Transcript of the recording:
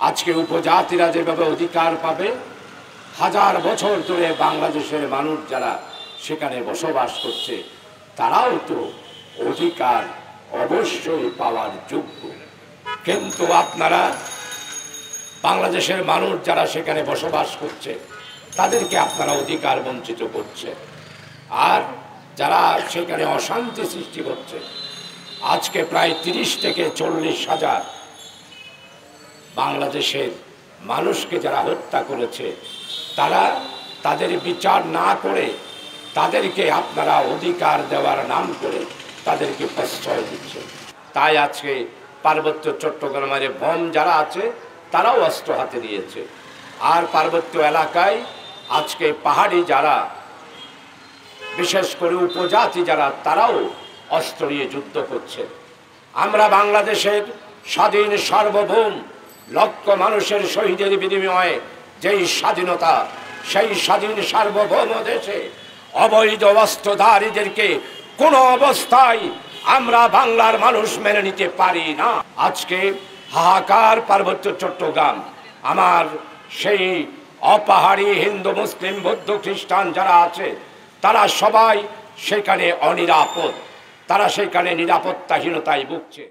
আজকে উপজাতিরা যেভাবে অধিকার পাবে, হাজার বছর ধরে বাংলাদেশের মানুষ যারা সেখানে বসবাস করছে তারাও তো অধিকার অবশ্যই পাওয়ার যোগ্য। কিন্তু আপনারা বাংলাদেশের মানুষ যারা সেখানে বসবাস করছে তাদেরকে আপনারা অধিকার বঞ্চিত করছে, আর যারা সেখানে অশান্তি সৃষ্টি করছে। আজকে প্রায় 30 থেকে 40 হাজার বাংলাদেশের মানুষকে যারা হত্যা করেছে, তাদের বিচার না করে তাদেরকে আপনারা অধিকার দেওয়ার নাম করে তাদেরকে প্রশ্রয় দিচ্ছে। তাই আজকে পার্বত্য চট্টগ্রামের বম যারা আছে তারাও অস্ত্র হাতে নিয়েছে, আর পার্বত্য এলাকায় আজকে পাহাড়ি যারা, বিশেষ করে উপজাতি যারা, তারাও অস্ত্র নিয়ে যুদ্ধ করছে। আমরা বাংলাদেশের স্বাধীন সার্বভৌম লক্ষ মানুষের শহীদের বিনিময়ে যেই স্বাধীনতা, সেই স্বাধীন সার্বভৌম দেশে অবৈধ অস্ত্রধারীদেরকে কোনো অবস্থায় আমরা বাংলার মানুষ মেনে নিতে পারি না। আজকে হাহাকার পার্বত্য চট্টগ্রাম, আমার সেই অপাহাড়ি হিন্দু মুসলিম বৌদ্ধ খ্রিস্টান যারা আছে তারা সবাই সেখানে অনিরাপদ, তারা সেখানে নিরাপত্তাহীনতায় ভুগছে।